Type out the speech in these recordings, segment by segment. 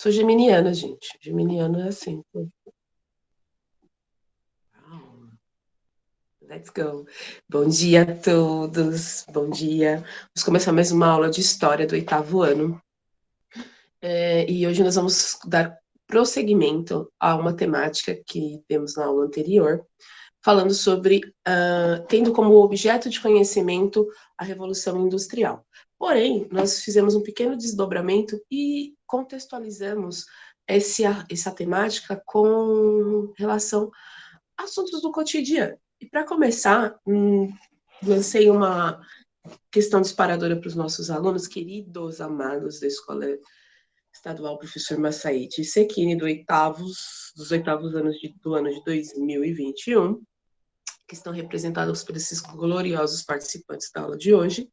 Sou geminiana, gente. Geminiano é assim. Let's go. Bom dia a todos. Bom dia. Vamos começar mais uma aula de história do oitavo ano. E hoje nós vamos dar prosseguimento a uma temática que temos na aula anterior, falando sobre tendo como objeto de conhecimento a Revolução Industrial. Porém, nós fizemos um pequeno desdobramento e contextualizamos essa temática com relação a assuntos do cotidiano. E para começar, lancei uma questão disparadora para os nossos alunos, queridos, amados da Escola Estadual Professor Massaíde Sequini, dos oitavos anos do ano de 2021, que estão representados por esses gloriosos participantes da aula de hoje.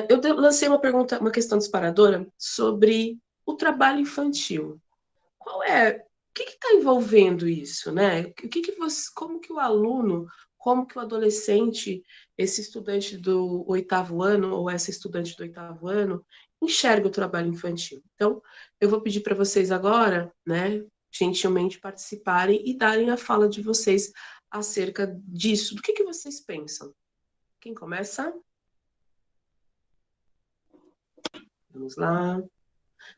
Eu lancei uma questão disparadora sobre o trabalho infantil. O que está envolvendo isso, né? Como que o aluno, como que o adolescente, esse estudante do oitavo ano ou essa estudante do oitavo ano enxerga o trabalho infantil? Então, eu vou pedir para vocês agora, né, gentilmente participarem e darem a fala de vocês acerca disso. Do que vocês pensam? Quem começa? Vamos lá.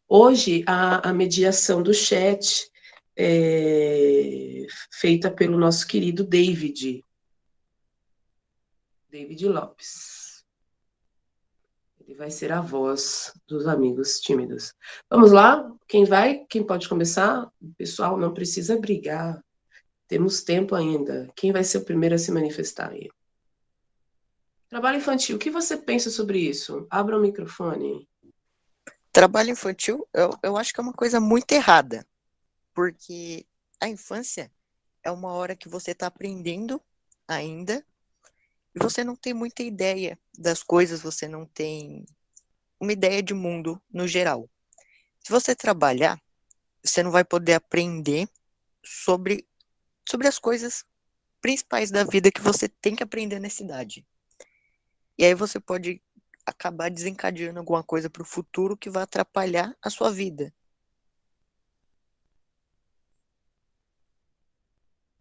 Hoje, a mediação do chat é feita pelo nosso querido David Lopes. Ele vai ser a voz dos amigos tímidos. Vamos lá? Quem vai? Quem pode começar? Pessoal, não precisa brigar. Temos tempo ainda. Quem vai ser o primeiro a se manifestar aí? Trabalho infantil, o que você pensa sobre isso? Abra o microfone. Trabalho infantil, eu acho que é uma coisa muito errada, porque a infância é uma hora que você está aprendendo ainda e você não tem muita ideia das coisas, você não tem uma ideia de mundo no geral. Se você trabalhar, você não vai poder aprender sobre, sobre as coisas principais da vida que você tem que aprender nessa idade. E aí você pode acabar desencadeando alguma coisa para o futuro que vai atrapalhar a sua vida.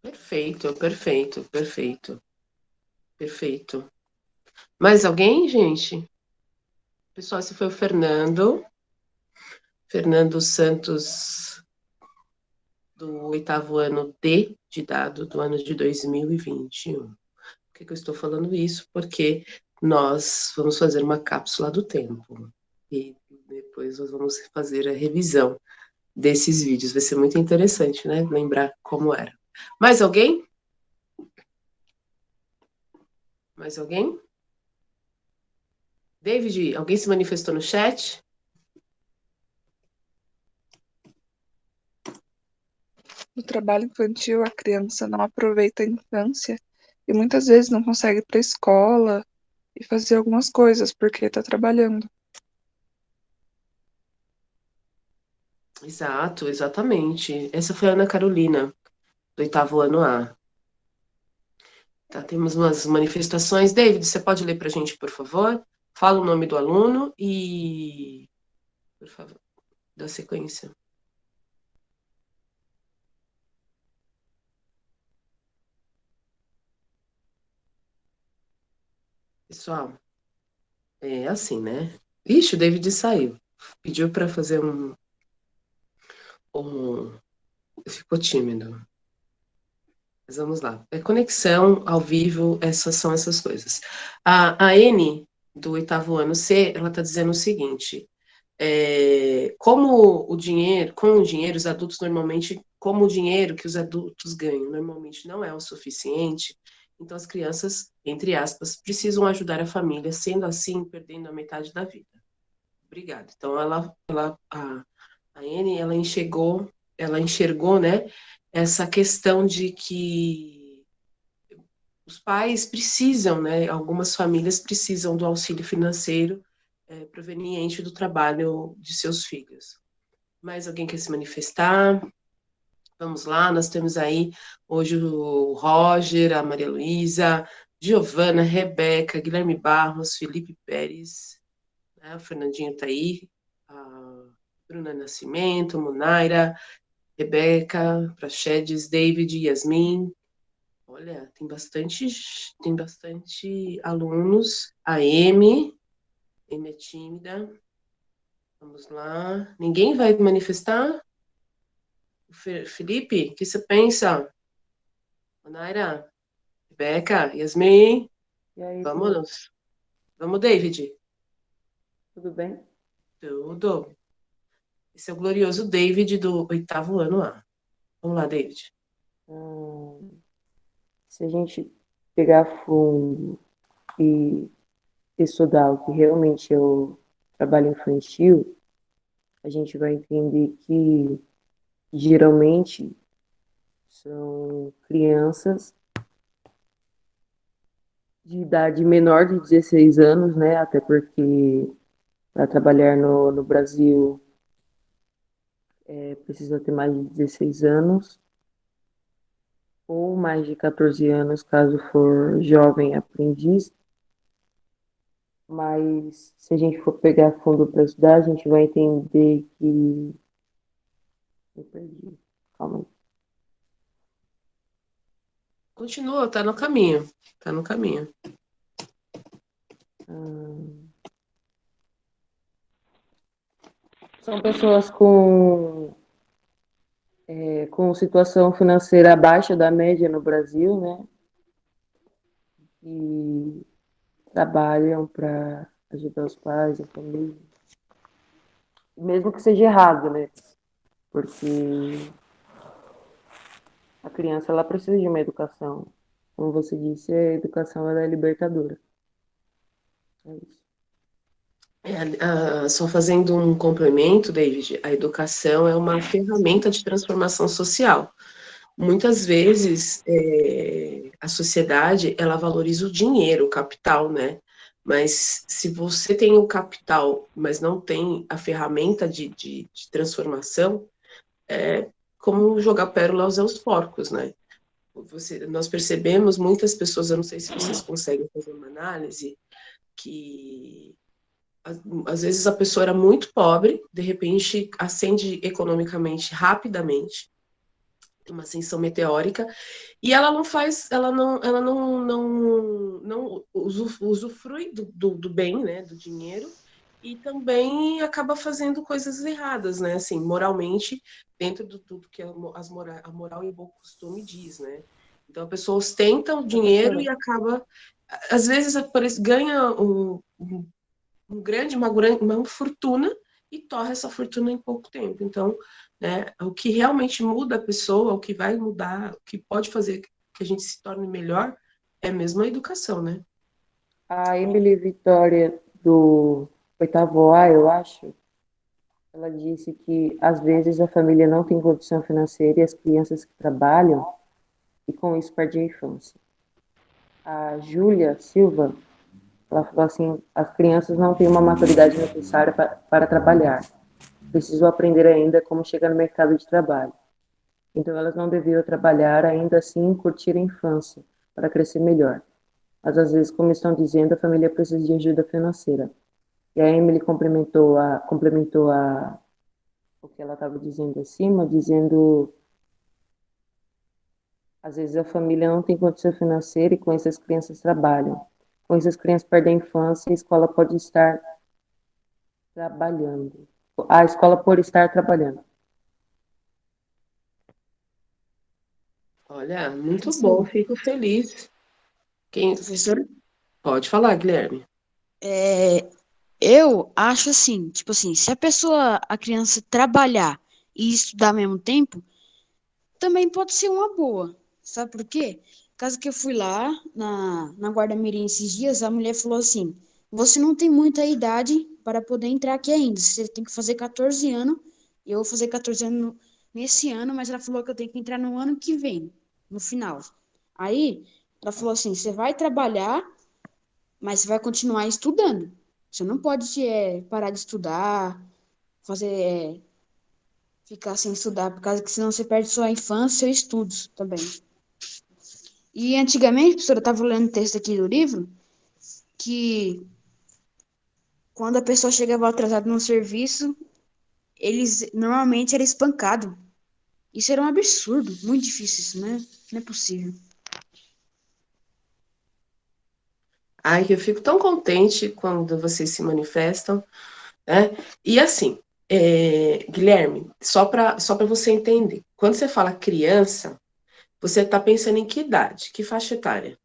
Perfeito, perfeito, perfeito, perfeito. Mais alguém, gente? Pessoal, esse foi o Fernando Santos, do oitavo ano de dado do ano de 2021. Por que eu estou falando isso? Porque nós vamos fazer uma cápsula do tempo e depois nós vamos fazer a revisão desses vídeos. Vai ser muito interessante, né? Lembrar como era. Mais alguém? Mais alguém? David, alguém se manifestou no chat? No trabalho infantil, a criança não aproveita a infância e muitas vezes não consegue ir para a escola e fazer algumas coisas porque está trabalhando. Exato, exatamente. Essa foi a Ana Carolina, do oitavo ano A. Tá, temos umas manifestações. David, você pode ler para a gente, por favor? Fala o nome do aluno e, por favor, dá sequência. Pessoal, é assim, né? Ixi, o David saiu. Pediu para fazer um. Ficou tímido. Mas vamos lá. É conexão ao vivo, são essas coisas. A N, do oitavo ano C, ela está dizendo o seguinte: com o dinheiro, os adultos normalmente, como o dinheiro que os adultos ganham normalmente não é o suficiente, então as crianças, entre aspas, precisam ajudar a família, sendo assim, perdendo a metade da vida. Obrigada. Então, a Anne, ela enxergou, né, essa questão de que os pais precisam, né, algumas famílias precisam do auxílio financeiro proveniente do trabalho de seus filhos. Mais alguém quer se manifestar? Vamos lá, nós temos aí hoje o Roger, a Maria Luísa, Giovana, Rebeca, Guilherme Barros, Felipe Pérez, né, o Fernandinho está aí, a Bruna Nascimento, Munaira, Rebeca, Praxedes, David, Yasmin. Olha, tem bastante alunos. A M é tímida. Vamos lá. Ninguém vai manifestar? Felipe, o que você pensa? Munaira, Rebeca, Yasmin, E aí, Flor, vamos. Vamos, David. tudo bem? Tudo. Esse é o glorioso David do 8º ano A. Vamos lá, David. Hum, Se a gente pegar fundo e estudar o que realmente é o trabalho infantil, a gente vai entender que geralmente são crianças de idade menor de 16 anos, né? Até porque para trabalhar no Brasil precisa ter mais de 16 anos ou mais de 14 anos, caso for jovem aprendiz. Mas se a gente for pegar fundo para estudar, a gente vai entender que. Eu perdi. Calma aí. Continua, tá no caminho. Tá no caminho. Hum, São pessoas com situação financeira abaixo da média no Brasil, né? E trabalham para ajudar os pais, a família. Mesmo que seja errado, né? Porque a criança ela precisa de uma educação. Como você disse, a educação ela é libertadora. É isso. Só fazendo um complemento, David, a educação é uma ferramenta de transformação social. Muitas vezes a sociedade ela valoriza o dinheiro, o capital, né? Mas se você tem o capital, mas não tem a ferramenta de transformação, é como jogar pérolas aos porcos, né? Nós percebemos muitas pessoas, eu não sei se vocês conseguem fazer uma análise, que às vezes a pessoa era muito pobre, de repente ascende economicamente rapidamente, tem uma ascensão meteórica, e ela não faz, ela não usufrui do bem, né, do dinheiro, e também acaba fazendo coisas erradas, né, assim, moralmente, dentro do que a moral e o bom costume diz, né. Então a pessoa ostenta o dinheiro Professora, e acaba, às vezes, ganha uma fortuna e torra essa fortuna em pouco tempo. Então, né, o que realmente muda a pessoa, o que vai mudar, o que pode fazer que a gente se torne melhor, é mesmo a educação, né? a Emily Vitória, do 8º A, eu acho, ela disse que às vezes a família não tem condição financeira e as crianças que trabalham e com isso perdem a infância. A Júlia Silva, ela falou assim, as crianças não têm uma maturidade necessária para trabalhar. Precisam aprender ainda como chegar no mercado de trabalho. Então elas não deveriam trabalhar, ainda assim curtir a infância, para crescer melhor. Mas às vezes, como estão dizendo, a família precisa de ajuda financeira. E a Emily complementou o que ela estava dizendo acima, dizendo, às vezes a família não tem condição financeira e com isso as crianças trabalham. Com isso as crianças perdem a infância e a escola pode estar trabalhando. A escola por estar trabalhando. Olha, muito bom, Professora, fico feliz. Quem professora, pode falar, Guilherme? é, eu acho assim, tipo assim, se a criança trabalhar e estudar ao mesmo tempo, também pode ser uma boa. Sabe por quê? Caso que eu fui lá na Guarda-Mirim esses dias, a mulher falou assim: você não tem muita idade para poder entrar aqui ainda. Você tem que fazer 14 anos. Eu vou fazer 14 anos nesse ano, mas ela falou que eu tenho que entrar no ano que vem, no final. Aí, ela falou assim: você vai trabalhar, mas você vai continuar estudando. Você não pode parar de estudar, fazer, ficar sem estudar, por causa que senão você perde sua infância e seus estudos também. E antigamente, professora, eu estava lendo o texto aqui do livro, que quando a pessoa chegava atrasada no serviço, normalmente era espancado. Isso era um absurdo, muito difícil isso, né? Não é possível. Ai, eu fico tão contente quando vocês se manifestam, né? E assim, Guilherme, só para você entender, quando você fala criança, você está pensando em que idade, que faixa etária?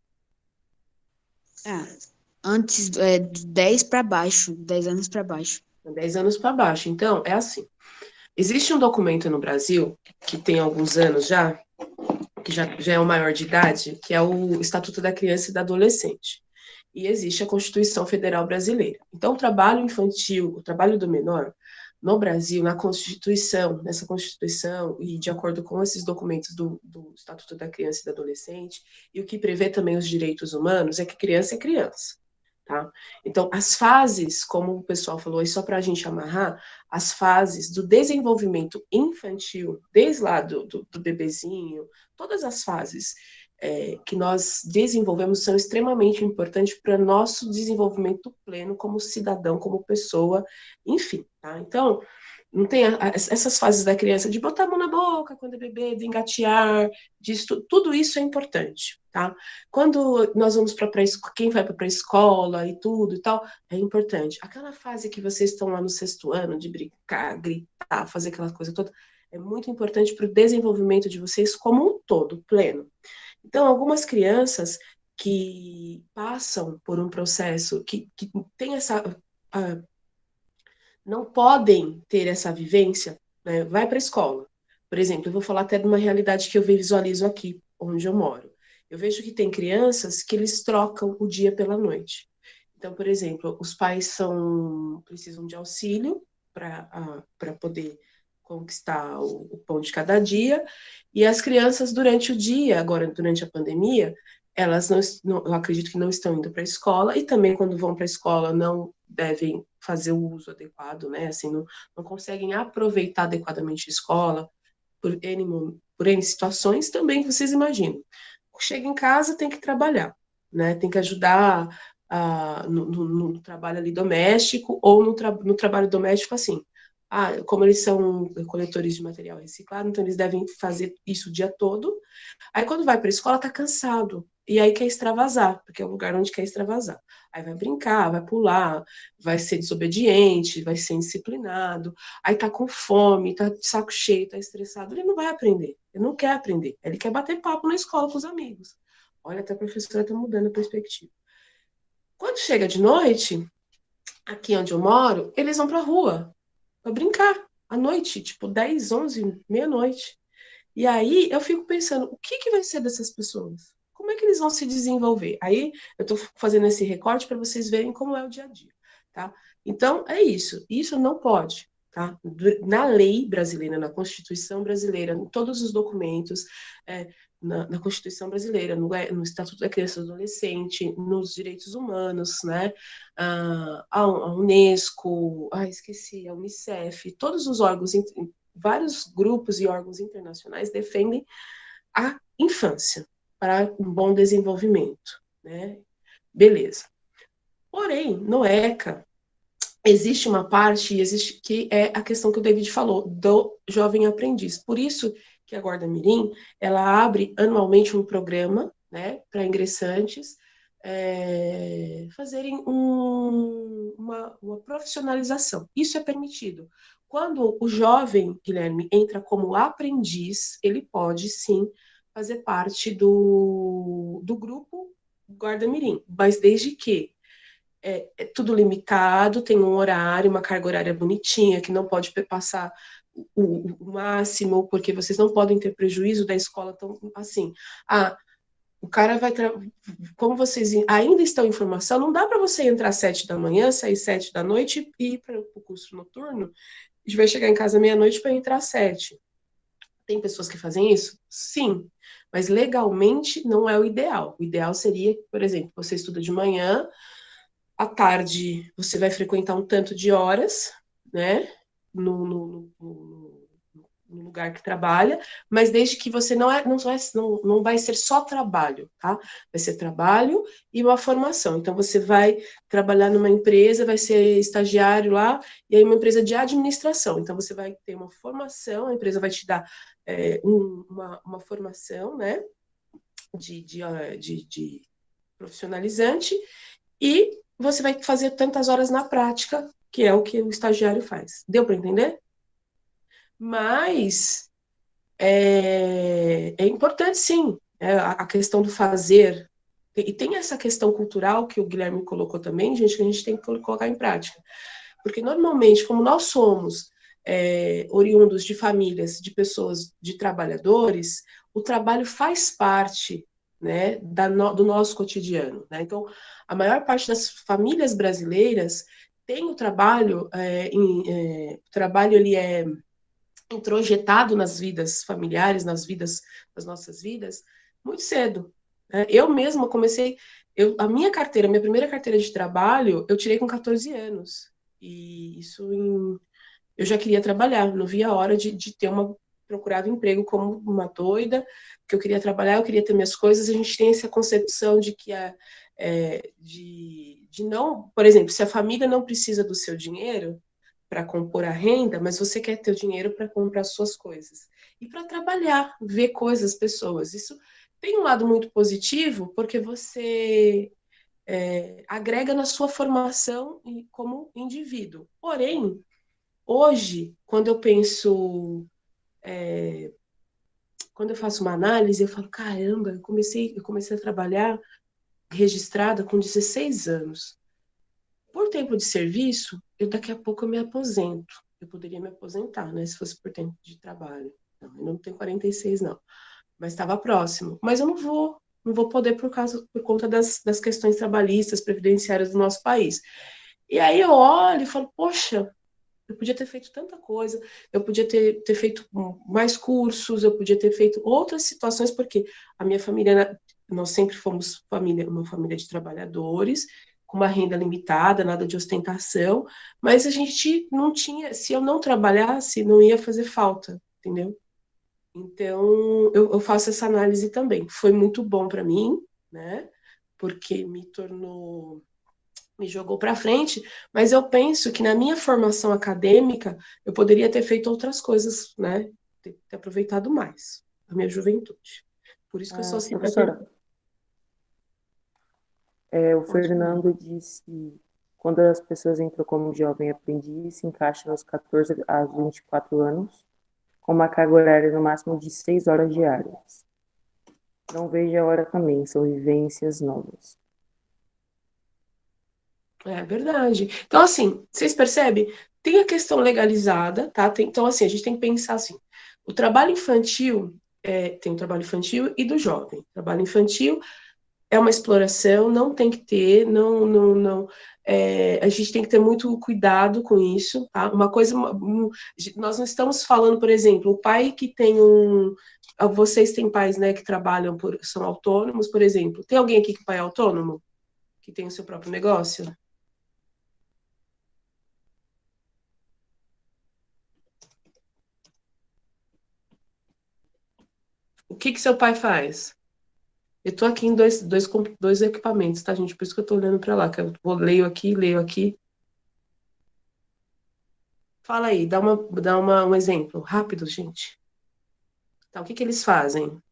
Ah, antes, de 10 para baixo, 10 anos para baixo. 10 anos para baixo. Então, é assim. Existe um documento no Brasil, que tem alguns anos já, que já é o maior de idade, que é o Estatuto da Criança e do Adolescente. E existe a Constituição Federal Brasileira. Então, o trabalho infantil, o trabalho do menor, no Brasil, na Constituição, nessa Constituição, e de acordo com esses documentos do Estatuto da Criança e do Adolescente, e o que prevê também os direitos humanos, é que criança é criança. Tá? Então, as fases, como o pessoal falou, e só para a gente amarrar, as fases do desenvolvimento infantil, desde lá do bebezinho, todas as fases que nós desenvolvemos são extremamente importantes para nosso desenvolvimento pleno como cidadão, como pessoa, enfim. Tá? Então, não tem essas fases da criança de botar a mão na boca quando é bebê, de engatear, tudo isso é importante, tá? Quando nós vamos para quem vai para a pré-escola e tudo e tal, é importante. Aquela fase que vocês estão lá no 6º ano, de brincar, gritar, fazer aquela coisa toda, é muito importante para o desenvolvimento de vocês como um todo, pleno. Então, algumas crianças que passam por um processo que tem essa não podem ter essa vivência, né? Vai para a escola. Por exemplo, eu vou falar até de uma realidade que eu visualizo aqui, onde eu moro. Eu vejo que tem crianças que eles trocam o dia pela noite. Então, por exemplo, os pais precisam de auxílio para poder conquistar o pão de cada dia, e as crianças durante o dia, agora durante a pandemia, elas eu acredito que não estão indo para a escola, e também quando vão para a escola não devem fazer o uso adequado, né? Assim, não conseguem aproveitar adequadamente a escola por N situações, também vocês imaginam. Chega em casa, tem que trabalhar, né? Tem que ajudar no trabalho ali doméstico, ou no trabalho doméstico, assim. Como eles são coletores de material reciclado, então eles devem fazer isso o dia todo. Aí quando vai para a escola, tá cansado. E aí quer extravasar, porque é o lugar onde quer extravasar. Aí vai brincar, vai pular, vai ser desobediente, vai ser indisciplinado. Aí tá com fome, tá de saco cheio, tá estressado. Ele não vai aprender, ele não quer aprender. Ele quer bater papo na escola com os amigos. Olha, até a professora tá mudando a perspectiva. Quando chega de noite, aqui onde eu moro, eles vão pra rua pra brincar. À noite, tipo 10, 11, meia-noite. E aí eu fico pensando, o que vai ser dessas pessoas? Como é que eles vão se desenvolver? Aí eu estou fazendo esse recorte para vocês verem como é o dia a dia, tá? Então é isso. Isso não pode, tá? Na lei brasileira, na Constituição brasileira, em todos os documentos, na Constituição brasileira, no Estatuto da Criança e do Adolescente, nos direitos humanos, né? A Unesco, esqueci, a Unicef, todos os órgãos, vários grupos e órgãos internacionais defendem a infância para um bom desenvolvimento, né? Beleza. Porém, no ECA, existe uma parte que é a questão que o David falou, do jovem aprendiz. Por isso que a Guarda Mirim, ela abre anualmente um programa, né, para ingressantes fazerem uma profissionalização. Isso é permitido. Quando o jovem, Guilherme, entra como aprendiz, ele pode, sim, fazer parte do grupo Guarda Mirim, mas desde que é tudo limitado, tem um horário, uma carga horária bonitinha, que não pode passar o máximo, porque vocês não podem ter prejuízo da escola. Então, assim, o cara vai. Como vocês ainda estão em formação, não dá para você entrar às 7 da manhã, sair 7 da noite e ir para o curso noturno. A gente vai chegar em casa meia-noite para entrar às 7. Tem pessoas que fazem isso? Sim. Mas legalmente não é o ideal. O ideal seria, por exemplo, você estuda de manhã, à tarde você vai frequentar um tanto de horas, né? No lugar lugar que trabalha, mas desde que você não vai ser só trabalho, tá? Vai ser trabalho e uma formação. Então, você vai trabalhar numa empresa, vai ser estagiário lá, e aí uma empresa de administração. Então, você vai ter uma formação, a empresa vai te dar uma formação, né, de profissionalizante, e você vai fazer tantas horas na prática, que é o que o estagiário faz. Deu para entender? Mas é importante, sim, a questão do fazer. E tem essa questão cultural que o Guilherme colocou também, gente, que a gente tem que colocar em prática. Porque, normalmente, como nós somos oriundos de famílias, de pessoas, de trabalhadores, o trabalho faz parte, né, do nosso cotidiano. Né? Então, a maior parte das famílias brasileiras tem o trabalho, o trabalho ele é introjetado nas vidas familiares, nas nossas vidas, muito cedo. Né? Eu mesma comecei, minha primeira carteira de trabalho, eu tirei com 14 anos. E eu já queria trabalhar, não via a hora de ter procurava emprego como uma doida, que eu queria trabalhar, eu queria ter minhas coisas. A gente tem essa concepção de que de não, por exemplo, se a família não precisa do seu dinheiro para compor a renda, mas você quer ter o dinheiro para comprar suas coisas e para trabalhar, ver coisas, pessoas. Isso tem um lado muito positivo, porque você agrega na sua formação como indivíduo. Porém, hoje, quando eu faço uma análise, eu falo, caramba, eu comecei a trabalhar registrada com 16 anos. Por tempo de serviço, daqui a pouco eu me aposento. Eu poderia me aposentar, né, se fosse por tempo de trabalho. Não, eu não tenho 46, não. Mas estava próximo. Mas eu não vou poder por conta das questões trabalhistas, previdenciárias do nosso país. E aí eu olho e falo, poxa, eu podia ter feito tanta coisa, eu podia ter feito mais cursos, eu podia ter feito outras situações, porque a minha família, nós sempre fomos uma família de trabalhadores, com uma renda limitada, nada de ostentação, mas a gente não tinha, se eu não trabalhasse, não ia fazer falta, entendeu? Então, eu faço essa análise também. Foi muito bom para mim, né? Porque me jogou para frente, mas eu penso que na minha formação acadêmica eu poderia ter feito outras coisas, né? Ter aproveitado mais a minha juventude. Por isso que eu sou assim. Professora, o Fernando disse que quando as pessoas entram como jovem aprendiz, se encaixam nos 14 a 24 anos, com uma carga horária no máximo de 6 horas diárias. Não vejo a hora também, são vivências novas. É verdade. Então, assim, vocês percebem? Tem a questão legalizada, tá? Então, assim, a gente tem que pensar assim: o trabalho infantil, tem o trabalho infantil e do jovem. O trabalho infantil é uma exploração, não tem que ter, não, não, não. A gente tem que ter muito cuidado com isso, tá? Uma coisa, nós não estamos falando, por exemplo, o pai que tem vocês têm pais, né, que trabalham são autônomos, por exemplo. Tem alguém aqui que o pai é autônomo, que tem o seu próprio negócio? O que seu pai faz? Eu tô aqui em dois equipamentos, tá, gente? Por isso que eu tô olhando para lá, que eu leio aqui, leio aqui. Fala aí, dá um exemplo rápido, gente. Tá, o que eles fazem?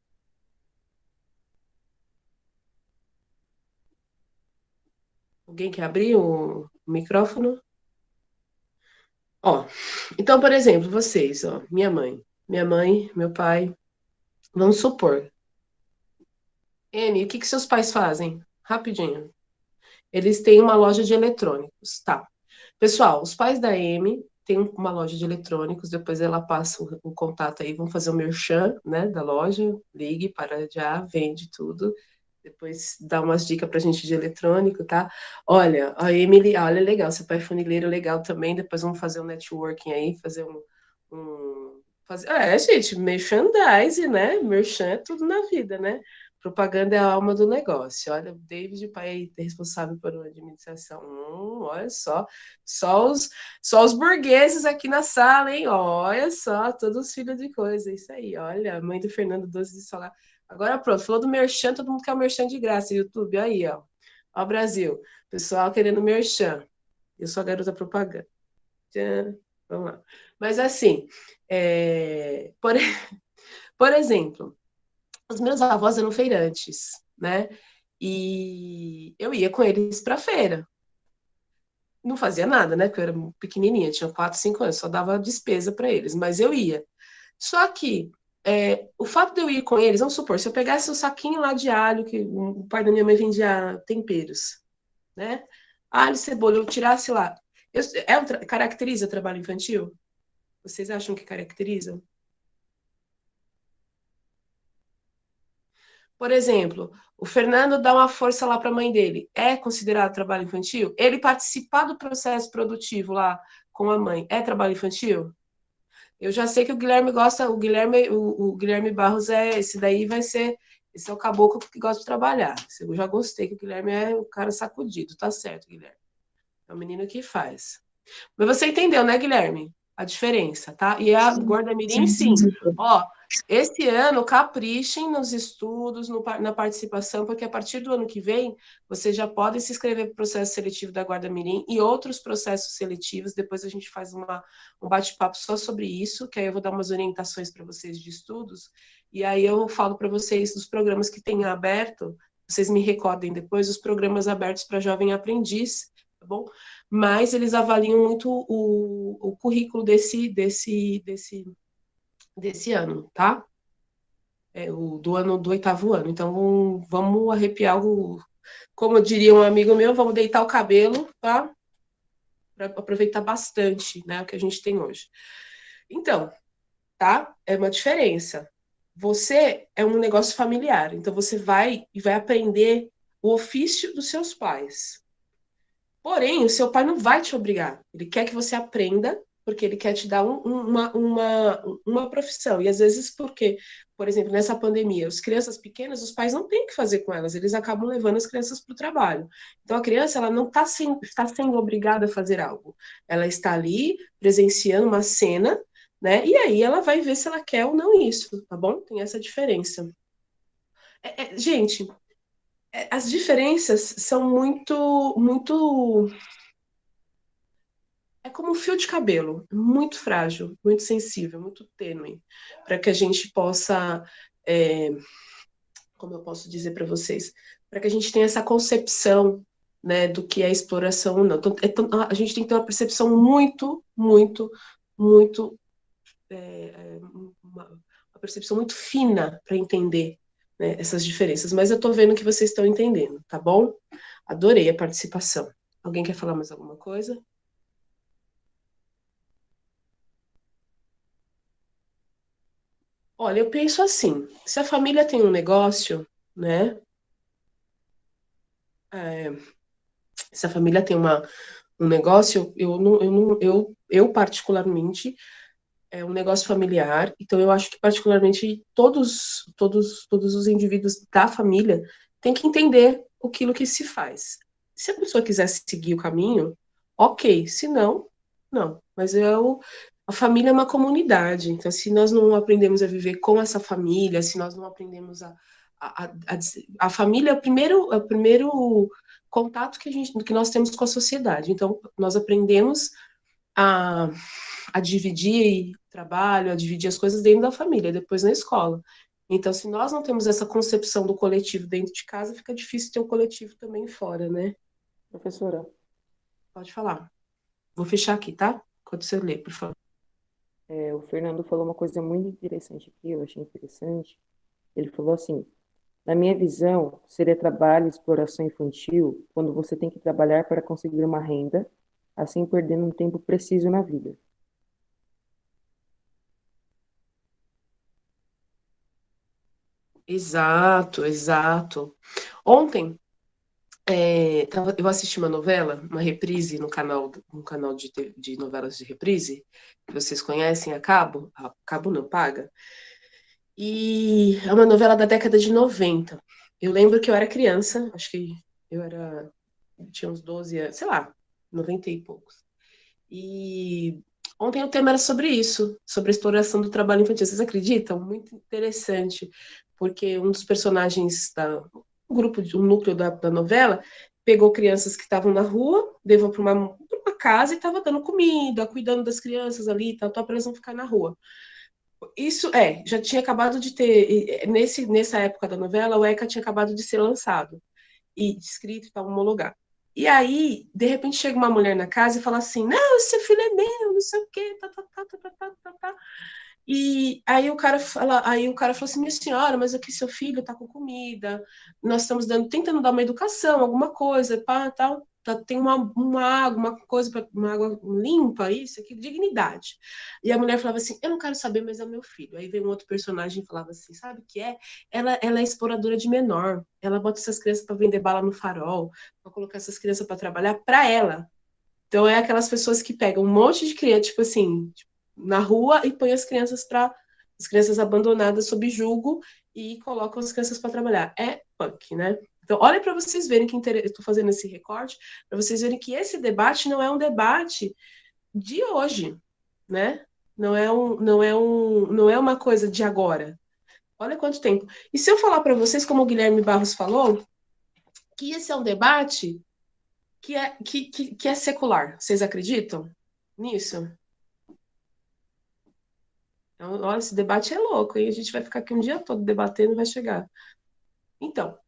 Alguém quer abrir o micrófono? Ó, então, por exemplo, vocês, ó, minha mãe, meu pai, vamos supor. Amy, o que seus pais fazem? Rapidinho. Eles têm uma loja de eletrônicos, tá? Pessoal, os pais da Amy têm uma loja de eletrônicos, depois ela passa o contato aí, vão fazer o merchan, né, da loja, ligue para já, vende tudo, depois dá umas dicas pra gente de eletrônico, tá? Olha, a Emily, olha, legal, seu pai é funileiro, legal também, depois vamos fazer um networking aí, fazer gente, merchandise, né? Merchan é tudo na vida, né? Propaganda é a alma do negócio. Olha, o David, pai responsável por uma administração. Olha só os burgueses aqui na sala, hein? Olha só, todos filhos de coisa. Isso aí, olha, a mãe do Fernando Doce de Solar. Agora pronto, falou do merchan, todo mundo quer o merchan de graça, YouTube, aí, ó. Ó, Brasil, pessoal querendo merchan. Eu sou a garota propaganda. Tchan. Vamos lá. Mas assim, por exemplo, os meus avós eram feirantes, né? E eu ia com eles para feira. Não fazia nada, né? Porque eu era pequenininha, tinha 4, 5 anos, só dava despesa para eles, mas eu ia. Só que o fato de eu ir com eles, vamos supor, se eu pegasse um saquinho lá de alho, que o pai da minha mãe vendia temperos, né? Alho, cebola, eu tirasse lá. Caracteriza trabalho infantil? Vocês acham que caracteriza? Por exemplo, o Fernando dá uma força lá para a mãe dele. É considerado trabalho infantil? Ele participar do processo produtivo lá com a mãe é trabalho infantil? Eu já sei que o Guilherme gosta, o Guilherme Barros esse daí vai ser, esse é o caboclo que gosta de trabalhar. Eu já gostei que o Guilherme é o cara sacudido, tá certo, Guilherme. É o menino que faz. Mas você entendeu, né, Guilherme? A diferença, tá? E a Guarda-Mirim, sim. Ó, esse ano, caprichem nos estudos, na participação, porque a partir do ano que vem, vocês já podem se inscrever para o processo seletivo da Guarda-Mirim e outros processos seletivos. Depois a gente faz um bate-papo só sobre isso, que aí eu vou dar umas orientações para vocês de estudos. E aí eu falo para vocês dos programas que tem aberto, vocês me recordem depois, os programas abertos para jovem aprendiz, tá bom? Mas eles avaliam muito o currículo desse ano, tá? Do ano do 8º ano. Então, vamos arrepiar como diria um amigo meu, vamos deitar o cabelo, tá? Para aproveitar bastante, né, o que a gente tem hoje. Então, tá? É uma diferença. Você é um negócio familiar, então você vai aprender o ofício dos seus pais. Porém, o seu pai não vai te obrigar. Ele quer que você aprenda, porque ele quer te dar uma profissão. E às vezes, porque, por exemplo, nessa pandemia, as crianças pequenas, os pais não têm o que fazer com elas, eles acabam levando as crianças para o trabalho. Então, a criança ela não está sendo obrigada a fazer algo. Ela está ali presenciando uma cena, né? E aí ela vai ver se ela quer ou não isso, tá bom? Tem essa diferença. Gente, as diferenças são muito. É como um fio de cabelo, muito frágil, muito sensível, muito tênue, para que a gente possa, como eu posso dizer para vocês, para que a gente tenha essa concepção, né, do que é exploração ou não. Então, a gente tem que ter uma percepção muito, uma percepção muito fina para entender, né, essas diferenças. Mas eu estou vendo que vocês estão entendendo, tá bom? Adorei a participação. Alguém quer falar mais alguma coisa? Olha, eu penso assim, se a família tem um negócio, né? é, Se a família tem um negócio, eu particularmente é um negócio familiar, então eu acho que particularmente todos os indivíduos da família têm que entender aquilo que se faz. Se a pessoa quiser seguir o caminho, ok, se não, não. Mas a família é uma comunidade, então se nós não aprendemos a viver com essa família, se nós não aprendemos a família é o primeiro contato que nós temos com a sociedade. Então nós aprendemos a, a dividir trabalho, a dividir as coisas dentro da família, depois na escola. Então, se nós não temos essa concepção do coletivo dentro de casa, fica difícil ter o coletivo também fora, né? Professora, Pode falar. Vou fechar aqui, tá? Quando você ler, por favor. o Fernando falou uma coisa muito interessante aqui, eu achei interessante. Ele falou assim: na minha visão, seria trabalho e exploração infantil quando você tem que trabalhar para conseguir uma renda, assim perdendo um tempo preciso na vida. Exato, exato. Ontem, eu assisti uma novela, uma reprise no canal de novelas de reprise, que vocês conhecem, a Cabo não paga. E é uma novela da década de 90. Eu lembro que eu era criança, acho que eu tinha uns 12 anos, sei lá, 90 e poucos. E ontem o tema era sobre isso, sobre a exploração do trabalho infantil. Vocês acreditam? Muito interessante, porque um dos personagens um grupo, um núcleo da novela, pegou crianças que estavam na rua, levou para uma casa e estava dando comida, cuidando das crianças ali e tal, para elas não ficar na rua. Isso já tinha acabado de ter, nessa época da novela, o ECA tinha acabado de ser lançado e descrito e tal, homologado. E aí, de repente, chega uma mulher na casa e fala assim: não, esse filho é meu, não sei o quê, tá, tá, tá, tá, tá, tá, tá, tá. E aí o cara falou assim: minha senhora, mas aqui seu filho tá com comida, nós estamos tentando dar uma educação, alguma coisa, pá, tal. Tem uma água, uma coisa, uma água limpa, isso aqui, dignidade. E a mulher falava assim: eu não quero saber, mas é o meu filho. Aí vem um outro personagem e falava assim: sabe o que é? Ela é exploradora de menor. Ela bota essas crianças para vender bala no farol, para colocar essas crianças para trabalhar para ela. Então é aquelas pessoas que pegam um monte de criança, tipo assim, na rua e põem as crianças abandonadas sob julgo e colocam as crianças para trabalhar. É punk, né? Então, olha para vocês verem que eu estou fazendo esse recorte, para vocês verem que esse debate não é um debate de hoje, né? Não é uma coisa de agora. Olha quanto tempo. E se eu falar para vocês, como o Guilherme Barros falou, que esse é um debate que é secular. Vocês acreditam nisso? Então, olha, esse debate é louco, hein? A gente vai ficar aqui um dia todo debatendo e vai chegar. Então,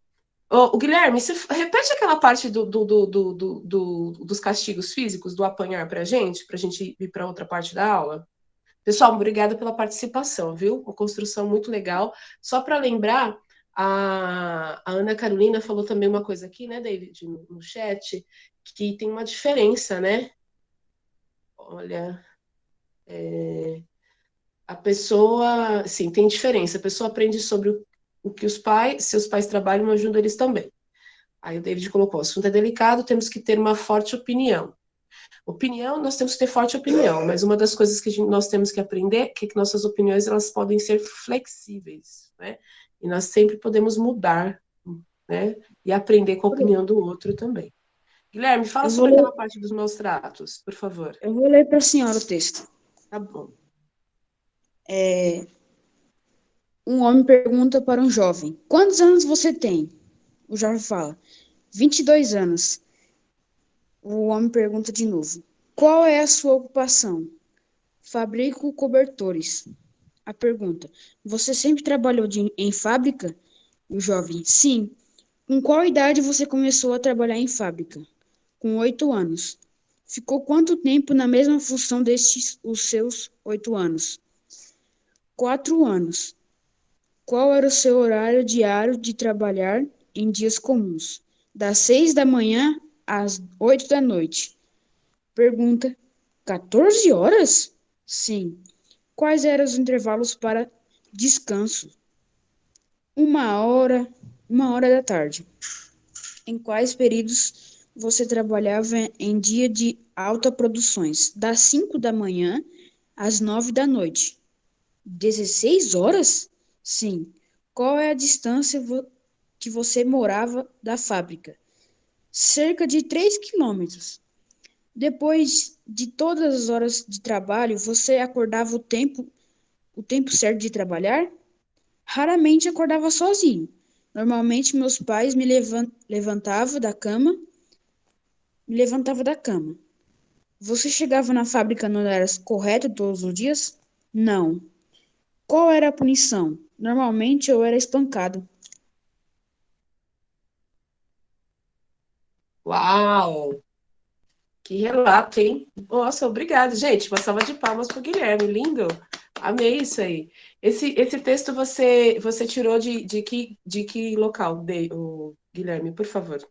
o Guilherme, você repete aquela parte dos castigos físicos, do apanhar para a gente ir para outra parte da aula? Pessoal, obrigada pela participação, viu? Uma construção muito legal. Só para lembrar, a Ana Carolina falou também uma coisa aqui, né, David, no chat, que tem uma diferença, né? Olha, a pessoa, sim, tem diferença. A pessoa aprende sobre o que seus pais trabalham, ajudam eles também. Aí o David colocou: o assunto é delicado, temos que ter uma forte opinião. Opinião, nós temos que ter forte opinião, mas uma das coisas que nós temos que aprender é que nossas opiniões elas podem ser flexíveis, né? E nós sempre podemos mudar, né? E aprender com a opinião do outro também. Guilherme, fala Eu vou sobre ler, aquela parte dos maus tratos, por favor. eu vou ler para a senhora o texto. Tá bom. Um homem pergunta para um jovem: quantos anos você tem? O jovem fala: 22 anos. O homem pergunta de novo: qual é a sua ocupação? Fabrico cobertores. A pergunta: você sempre trabalhou em fábrica? O jovem: sim. Com qual idade você começou a trabalhar em fábrica? Com 8 anos. Ficou quanto tempo na mesma função destes os seus 8 anos? 4 anos. Qual era o seu horário diário de trabalhar em dias comuns? Das 6 da manhã às 8 da noite. Pergunta: 14 horas? Sim. Quais eram os intervalos para descanso? 1 hora, 1 hora da tarde. Em quais períodos você trabalhava em dia de alta produções? Das 5 da manhã às 9 da noite. 16 horas? Sim. Qual é a distância que você morava da fábrica? Cerca de 3 quilômetros. Depois de todas as horas de trabalho, você acordava o tempo certo de trabalhar? Raramente acordava sozinho. Normalmente meus pais me levantava da cama. Você chegava na fábrica no horário correto todos os dias? Não. Qual era a punição? Normalmente eu era espancado. Uau! Que relato, hein? Nossa, obrigada, gente. Uma salva de palmas para o Guilherme, lindo. Amei isso aí. Esse texto você tirou de que local, o Guilherme, por favor?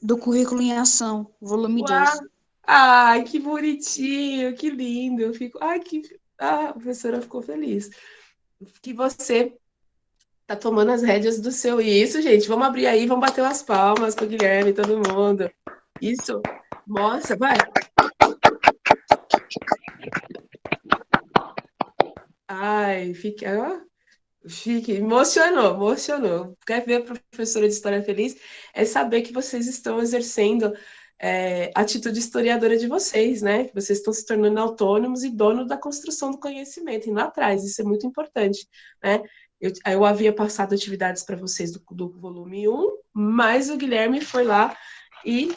Do Currículo em Ação, volume Uau! 2. Ai, que bonitinho, que lindo. Eu fico, a professora ficou feliz. Que você tá tomando as rédeas do seu. Isso, gente. Vamos abrir aí, vamos bater umas palmas para o Guilherme, todo mundo. Isso. Nossa, vai. Ai, fica. Fique, emocionou, emocionou. Quer ver a professora de História feliz? É saber que vocês estão exercendo a atitude historiadora de vocês, né? Que vocês estão se tornando autônomos e donos da construção do conhecimento, indo atrás, isso é muito importante, né? Eu havia passado atividades para vocês do volume 1, mas o Guilherme foi lá e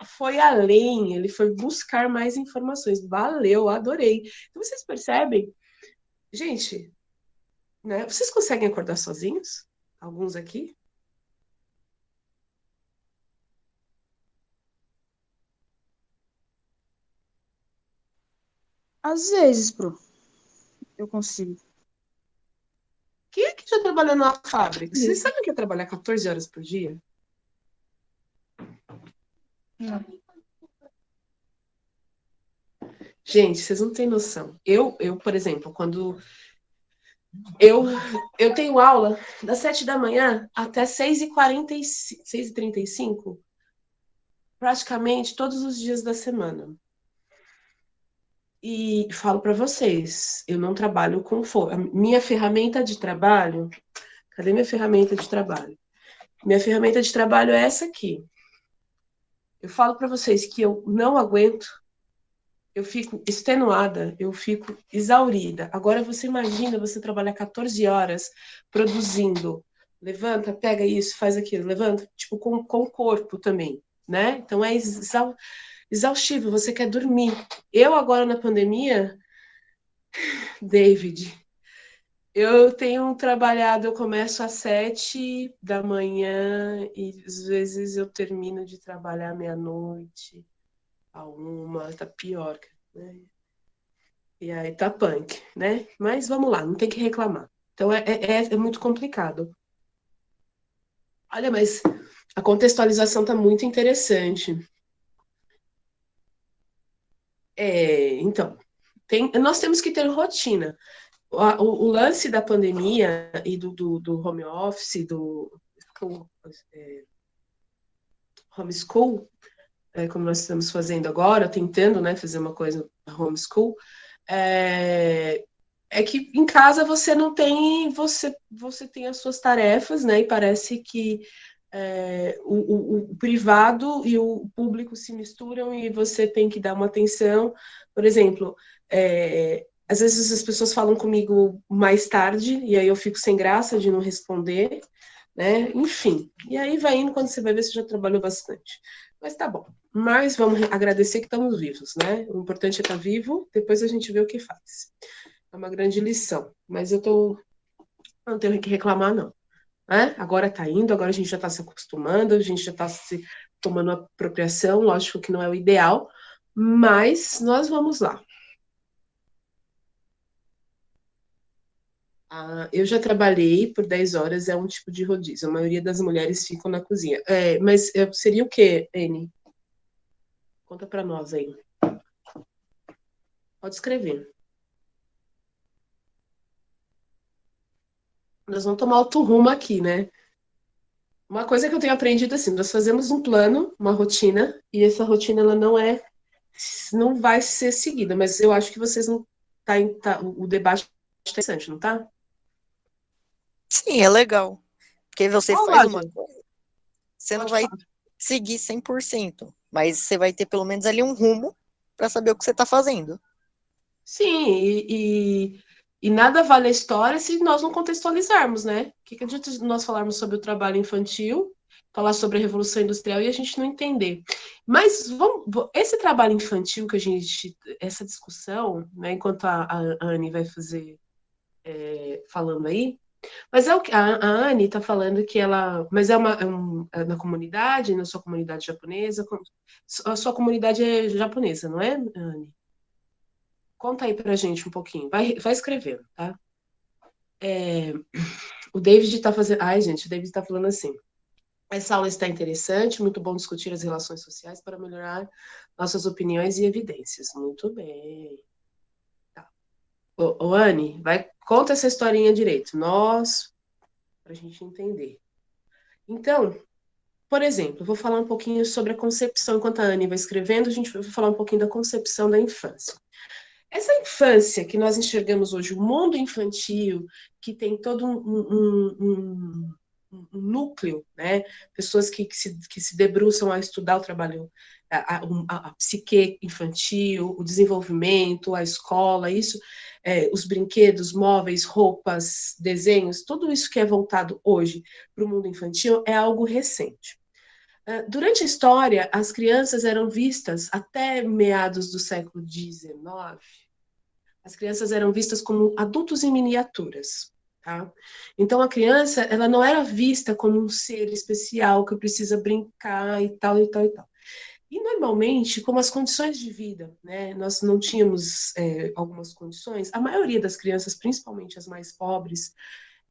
foi além, ele foi buscar mais informações. Valeu, adorei. Então, vocês percebem? Gente, né? Vocês conseguem acordar sozinhos? Alguns aqui? Às vezes, Pro, eu consigo. Quem é que já trabalhou numa fábrica? Vocês sabem que é trabalhar 14 horas por dia? Não. Gente, vocês não têm noção. Por exemplo, quando eu, eu tenho aula das 7 da manhã até 6h45, 6h35, praticamente todos os dias da semana. E falo para vocês, eu não trabalho com fome. Minha ferramenta de trabalho, cadê minha ferramenta de trabalho? Minha ferramenta de trabalho é essa aqui. Eu falo para vocês que eu não aguento, eu fico extenuada, eu fico exaurida. Agora você imagina você trabalhar 14 horas produzindo, levanta, pega isso, faz aquilo, levanta, tipo com o corpo também, né? Então é exaustivo, você quer dormir. Eu agora na pandemia, David, eu tenho trabalhado, eu começo às 7 da manhã e às vezes eu termino de trabalhar meia-noite, a 1, tá pior, né? E aí tá punk, né? Mas vamos lá, não tem que reclamar. Então é muito complicado. Olha, mas a contextualização tá muito interessante. Então, nós temos que ter rotina. O lance da pandemia e do home office, do homeschool, como nós estamos fazendo agora, tentando, né, fazer uma coisa homeschool, é que em casa você não tem, você tem as suas tarefas, né, e parece que o privado e o público se misturam e você tem que dar uma atenção. Por exemplo, às vezes as pessoas falam comigo mais tarde e aí eu fico sem graça de não responder, né? Enfim, e aí vai indo quando você vai ver se já trabalhou bastante. Mas tá bom. Mas vamos agradecer que estamos vivos, né? O importante é estar vivo, depois a gente vê o que faz. É uma grande lição. Mas não tenho que reclamar, não. Né? Agora está indo, agora a gente já está se acostumando, a gente já está se tomando apropriação, lógico que não é o ideal, mas nós vamos lá. Eu já trabalhei por 10 horas, é um tipo de rodízio, a maioria das mulheres ficam na cozinha. Mas seria o quê, Anne? Conta para nós aí. Pode escrever. Nós vamos tomar outro rumo aqui, né? Uma coisa que eu tenho aprendido assim, nós fazemos um plano, uma rotina, e essa rotina ela não vai ser seguida, mas eu acho que vocês não o debate é interessante, não tá? Sim, é legal. Porque você Qual faz uma loja? coisa, você não Pode vai falar. seguir 100%, mas você vai ter pelo menos ali um rumo para saber o que você está fazendo. Sim, e nada vale a história se nós não contextualizarmos, né? O que adianta nós falarmos sobre o trabalho infantil, falar sobre a Revolução Industrial e a gente não entender? Mas esse trabalho infantil que essa discussão, né, enquanto a Anne vai fazer falando aí, mas o que a Anne está falando que ela. Mas na comunidade, na sua comunidade japonesa. A sua comunidade é japonesa, não é, Anne? Conta aí pra gente um pouquinho. Vai escrevendo, tá? O David está fazendo. Ai, gente, o David está falando assim. Essa aula está interessante, muito bom discutir as relações sociais para melhorar nossas opiniões e evidências. Muito bem. Tá. Anne, conta essa historinha direito. Para a gente entender. Então, por exemplo, eu vou falar um pouquinho sobre a concepção, enquanto a Anne vai escrevendo, a gente vai falar um pouquinho da concepção da infância. Essa infância que nós enxergamos hoje, o mundo infantil, que tem todo um núcleo, né? Pessoas que se debruçam a estudar o trabalho, a psique infantil, o desenvolvimento, a escola, isso, os brinquedos, móveis, roupas, desenhos, tudo isso que é voltado hoje para o mundo infantil é algo recente. Durante a história, as crianças eram vistas, até meados do século XIX, as crianças eram vistas como adultos em miniaturas. Tá? Então, a criança ela não era vista como um ser especial que precisa brincar e tal, e tal, e tal. E, normalmente, como as condições de vida, né, nós não tínhamos algumas condições, a maioria das crianças, principalmente as mais pobres,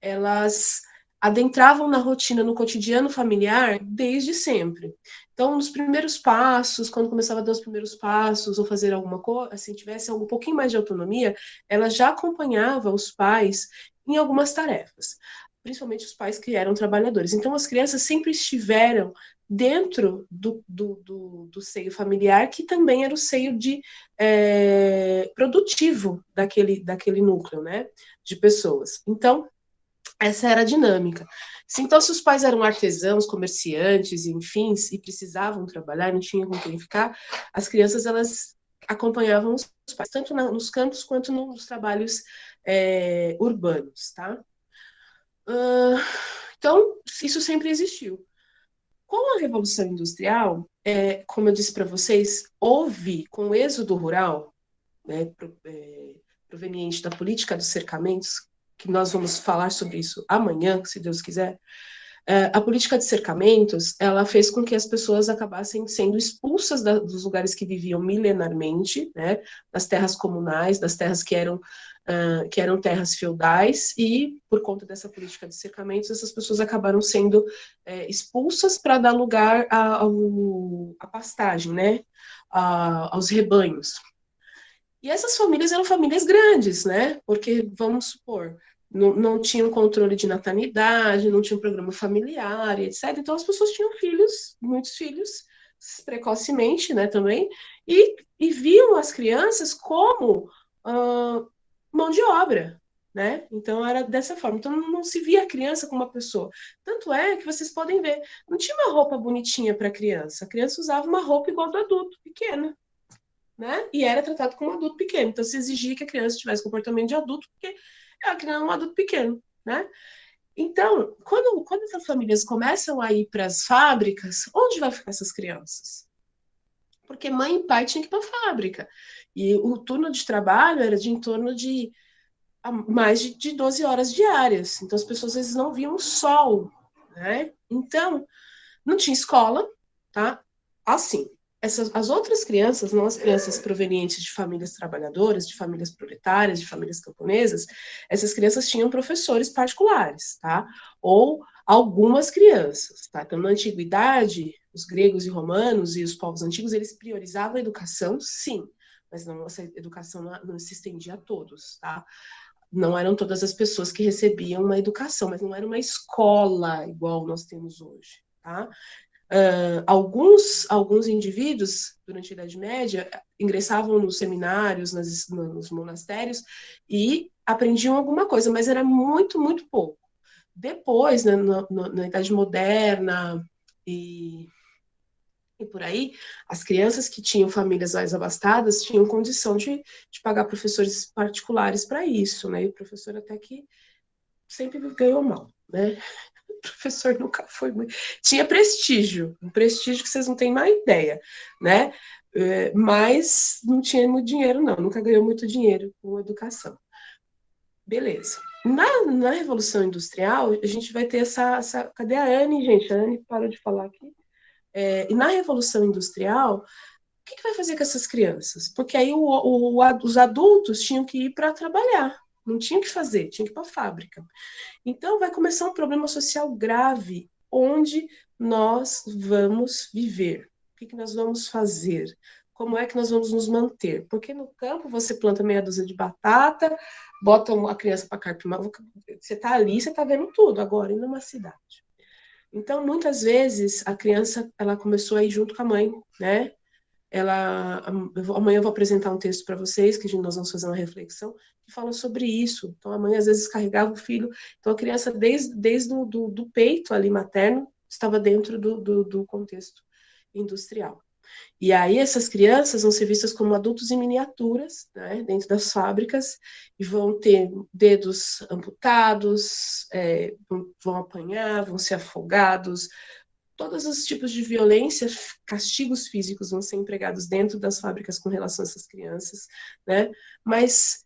elas adentravam na rotina, no cotidiano familiar desde sempre. Então, nos primeiros passos, quando começava a dar os primeiros passos ou fazer alguma coisa, assim, tivesse um pouquinho mais de autonomia, ela já acompanhava os pais em algumas tarefas, principalmente os pais que eram trabalhadores. Então, as crianças sempre estiveram dentro do seio familiar, que também era o seio produtivo daquele núcleo, né, de pessoas. Então, essa era a dinâmica. Então, se os pais eram artesãos, comerciantes, enfim, e precisavam trabalhar, não tinham com quem ficar, as crianças elas acompanhavam os pais, tanto nos campos quanto nos trabalhos urbanos, tá? Então, isso sempre existiu. Com a Revolução Industrial, como eu disse para vocês, houve, com o êxodo rural, né, proveniente da política dos cercamentos, que nós vamos falar sobre isso amanhã, se Deus quiser, a política de cercamentos, ela fez com que as pessoas acabassem sendo expulsas dos lugares que viviam milenarmente, né, das terras comunais, das terras que eram terras feudais, e por conta dessa política de cercamentos, essas pessoas acabaram sendo expulsas para dar lugar à pastagem, né, aos rebanhos. E essas famílias eram famílias grandes, né? Porque, vamos supor, não tinham controle de natalidade, não tinham programa familiar, etc. Então, as pessoas tinham filhos, muitos filhos, precocemente, né, também, e viam as crianças como mão de obra, né? Então, era dessa forma. Então, não se via a criança como uma pessoa. Tanto é que vocês podem ver, não tinha uma roupa bonitinha para a criança usava uma roupa igual do adulto, pequena, né? E era tratado como um adulto pequeno. Então, se exigia que a criança tivesse comportamento de adulto, porque ela criança é um adulto pequeno, né? Então, quando essas famílias começam a ir para as fábricas, onde vai ficar essas crianças? Porque mãe e pai tinham que ir para a fábrica. E o turno de trabalho era de em torno de mais de 12 horas diárias. Então, as pessoas às vezes não viam o sol, né? Então, não tinha escola, tá? Assim, as outras crianças, não as crianças provenientes de famílias trabalhadoras, de famílias proletárias, de famílias camponesas, essas crianças tinham professores particulares, tá? Ou algumas crianças, tá? Então, na antiguidade, os gregos e romanos e os povos antigos, eles priorizavam a educação, sim, mas não, essa educação não se estendia a todos, tá? Não eram todas as pessoas que recebiam uma educação, mas não era uma escola igual nós temos hoje, tá? Alguns indivíduos, durante a Idade Média, ingressavam nos seminários, nos monastérios, e aprendiam alguma coisa, mas era muito, muito pouco. Depois, né, na Idade Moderna e por aí, as crianças que tinham famílias mais abastadas tinham condição de pagar professores particulares para isso, né? E o professor até que sempre ganhou mal, né? O professor nunca foi muito. Tinha prestígio, um prestígio que vocês não têm mais ideia, né? Mas não tinha muito dinheiro, não, nunca ganhou muito dinheiro com educação. Beleza. Na Revolução Industrial, a gente vai ter essa. Cadê a Anne, gente? A Anne parou de falar aqui. E na Revolução Industrial, o que vai fazer com essas crianças? Porque aí os adultos tinham que ir para trabalhar, não tinham que fazer, tinham que ir para a fábrica. Então, vai começar um problema social grave, onde nós vamos viver, o que nós vamos fazer, como é que nós vamos nos manter. Porque no campo você planta meia dúzia de batata, bota a criança para carpir, você está ali, você está vendo tudo, agora, e numa cidade. Então, muitas vezes, a criança ela começou a ir junto com a mãe, né? Amanhã eu vou apresentar um texto para vocês, que nós vamos fazer uma reflexão, que fala sobre isso. Então, a mãe, às vezes, carregava o filho. Então, a criança, desde do peito ali materno, estava dentro do contexto industrial. E aí, essas crianças vão ser vistas como adultos em miniaturas, né, dentro das fábricas, e vão ter dedos amputados, vão apanhar, vão ser afogados. Todos os tipos de violência, castigos físicos vão ser empregados dentro das fábricas com relação a essas crianças, né? Mas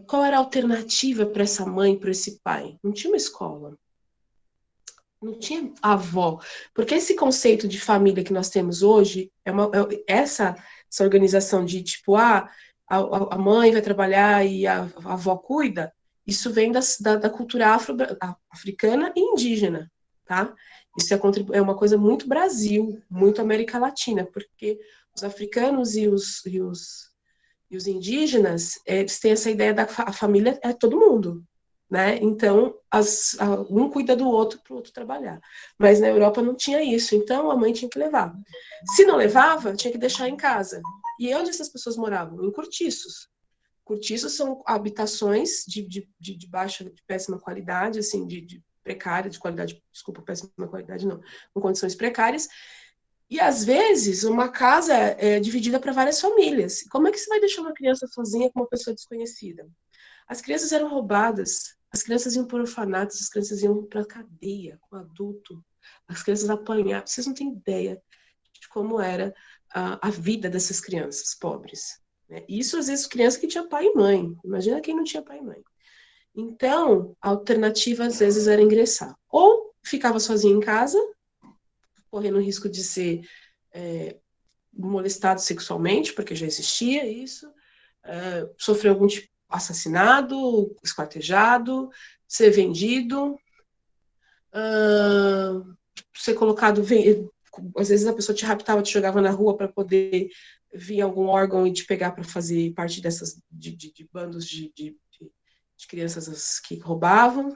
qual era a alternativa para essa mãe, para esse pai? Não tinha uma escola, não tinha avó, porque esse conceito de família que nós temos hoje essa organização de tipo, a mãe vai trabalhar e a avó cuida, isso vem da cultura africana e indígena, tá? Isso é uma coisa muito Brasil, muito América Latina, porque os africanos e os indígenas, eles têm essa ideia a família é todo mundo, né? Então, um cuida do outro para o outro trabalhar. Mas na Europa não tinha isso, então a mãe tinha que levar. Se não levava, tinha que deixar em casa. E onde essas pessoas moravam? Em cortiços. Cortiços são habitações de baixa, de péssima qualidade, assim, de precária, de qualidade, desculpa, péssima qualidade não, com condições precárias. E às vezes uma casa é dividida para várias famílias. Como é que você vai deixar uma criança sozinha com uma pessoa desconhecida? As crianças eram roubadas, as crianças iam para orfanatos, as crianças iam para cadeia com adulto, as crianças apanhavam. Vocês não têm ideia de como era a vida dessas crianças pobres, né? Isso às vezes criança que tinha pai e mãe. Imagina quem não tinha pai e mãe. Então, a alternativa às vezes era ingressar. Ou ficava sozinha em casa, correndo o risco de ser molestado sexualmente, porque já existia isso, sofrer algum tipo de assassinado, esquartejado, ser vendido, ser colocado, às vezes a pessoa te raptava, te jogava na rua para poder vir algum órgão e te pegar para fazer parte dessas de bandos de crianças que roubavam.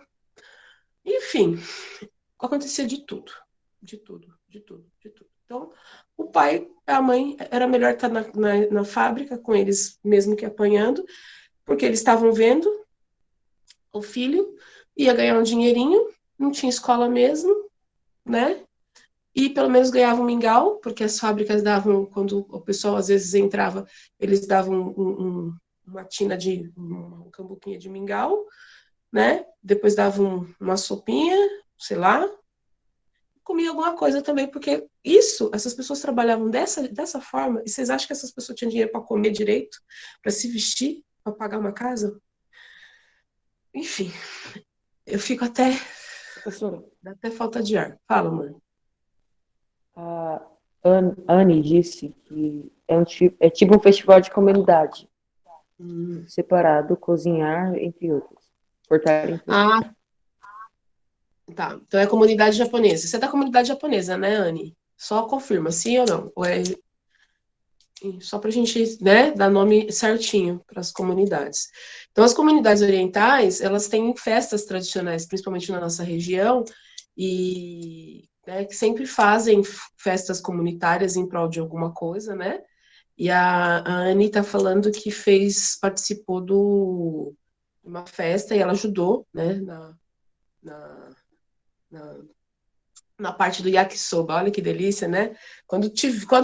Enfim, acontecia de tudo, de tudo, de tudo, de tudo. Então, o pai, a mãe, era melhor estar na fábrica com eles, mesmo que apanhando, porque eles estavam vendo o filho, ia ganhar um dinheirinho, não tinha escola mesmo, né? E pelo menos ganhava um mingau, porque as fábricas davam, quando o pessoal às vezes entrava, eles davam uma tina uma cambuquinha de mingau, né? Depois davam uma sopinha, sei lá, comia alguma coisa também, porque essas pessoas trabalhavam dessa forma, e vocês acham que essas pessoas tinham dinheiro para comer direito, para se vestir, para pagar uma casa? Enfim, eu fico até. Professora, Dá até falta de ar. Fala, amor. a Anne disse que é tipo um festival de comunidade, separado, cozinhar, entre outros. Cortar em tudo. Ah, tá. Então é comunidade japonesa. Você é da comunidade japonesa, né, Anne? Só confirma, sim ou não? Ou só para a gente, né, dar nome certinho para as comunidades. Então, as comunidades orientais, elas têm festas tradicionais, principalmente na nossa região, e né, que sempre fazem festas comunitárias em prol de alguma coisa, né? E a Anne está falando que participou de uma festa e ela ajudou, né, na, na, na parte do yakisoba. Olha que delícia, né? Quando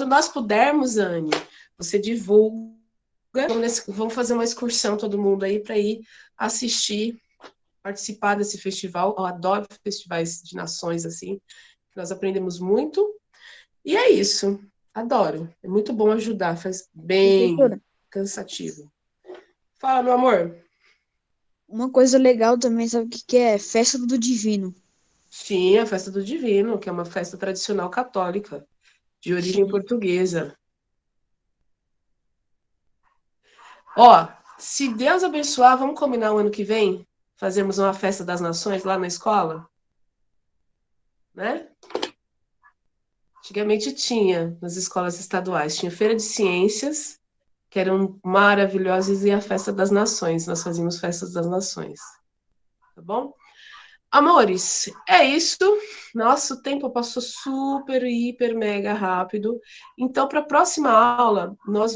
nós pudermos, Anne, você divulga. Vamos fazer uma excursão, todo mundo aí, para ir assistir, participar desse festival. Eu adoro festivais de nações assim, nós aprendemos muito. E é isso. Adoro. É muito bom ajudar, faz bem Professora, cansativo. Fala, meu amor. uma coisa legal também, sabe o que que é? Festa do Divino. Sim, a festa do Divino, que é uma festa tradicional católica, de origem Sim. portuguesa. Ó, se Deus abençoar, vamos combinar o ano que vem? Fazermos uma festa das nações lá na escola? Né? Antigamente tinha, nas escolas estaduais, tinha feira de ciências, que eram maravilhosas, e a festa das nações. Nós fazíamos festas das nações. Tá bom? Amores, é isso. Nosso tempo passou super, hiper, mega rápido. Então, para a próxima aula, nós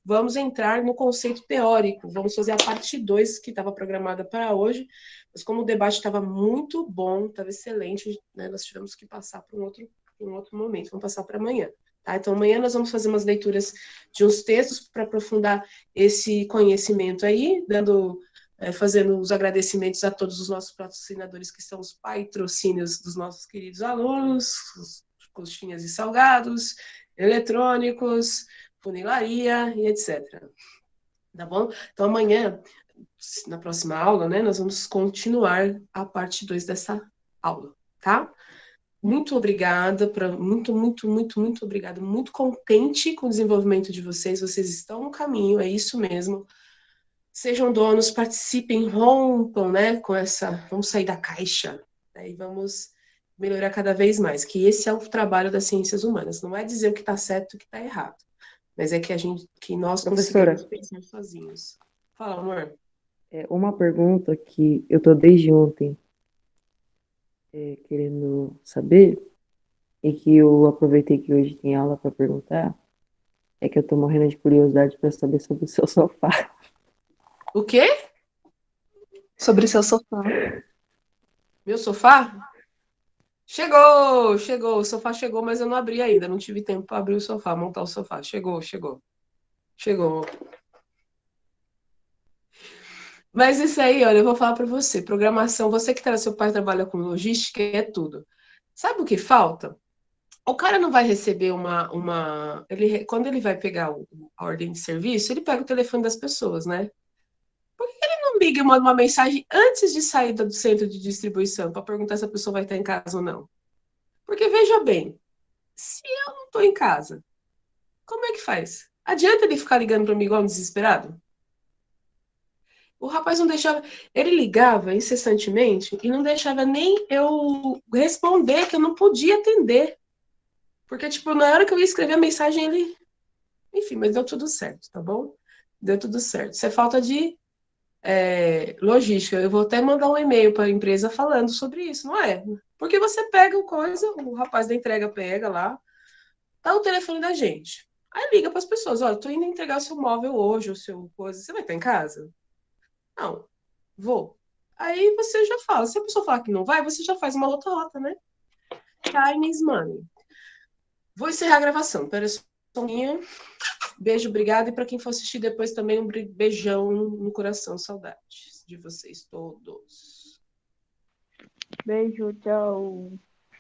vamos entrar no conceito teórico. Vamos fazer a parte 2 que estava programada para hoje. Mas como o debate estava muito bom, estava excelente, né, nós tivemos que passar para um outro momento. Vamos passar para amanhã. Tá? Então, amanhã nós vamos fazer umas leituras de uns textos para aprofundar esse conhecimento aí, fazendo os agradecimentos a todos os nossos patrocinadores, que são os patrocínios dos nossos queridos alunos, os coxinhas e salgados, eletrônicos, funilaria e etc. Tá bom? Então, amanhã, na próxima aula, né, nós vamos continuar a parte 2 dessa aula, tá? Muito obrigada, muito obrigada, muito contente com o desenvolvimento de vocês estão no caminho, é isso mesmo. Sejam donos, participem, rompam, né, com essa, vamos sair da caixa, né, e vamos melhorar cada vez mais, que esse é o trabalho das ciências humanas, não é dizer o que está certo e o que está errado, mas é que nós Professora, conseguimos pensar sozinhos. Fala, amor. uma pergunta que eu tô desde ontem querendo saber, e que eu aproveitei que hoje tem aula para perguntar, é que eu tô morrendo de curiosidade para saber sobre o seu sofá. O quê? Sobre seu sofá. Meu sofá? Chegou, o sofá chegou, mas eu não abri ainda, não tive tempo para abrir o sofá, montar o sofá. Chegou. Mas isso aí, olha, eu vou falar para você, programação, você que seu pai trabalha com logística, é tudo. Sabe o que falta? O cara não vai receber quando ele vai pegar a ordem de serviço, ele pega o telefone das pessoas, né? Por que ele não liga e manda uma mensagem antes de sair do centro de distribuição para perguntar se a pessoa vai estar em casa ou não? Porque veja bem, se eu não estou em casa, como é que faz? Adianta ele ficar ligando para mim igual um desesperado? O rapaz não deixava. Ele ligava incessantemente e não deixava nem eu responder, que eu não podia atender. Porque, tipo, na hora que eu ia escrever a mensagem, ele. Enfim, mas deu tudo certo, tá bom? Deu tudo certo. Isso é falta de logística. Eu vou até mandar um e-mail para a empresa falando sobre isso, não é? Porque você pega o coisa, o rapaz da entrega pega lá, dá o telefone da gente. Aí liga para as pessoas: olha, tô indo entregar o seu móvel hoje, o seu coisa. Você vai estar em casa? Não, vou. Aí você já fala. Se a pessoa falar que não vai, você já faz uma outra rota, né? Time is money. Vou encerrar a gravação. Pera só um pouquinho. Beijo, obrigada. E para quem for assistir depois também, um beijão no coração. Saudades de vocês todos. Beijo, tchau.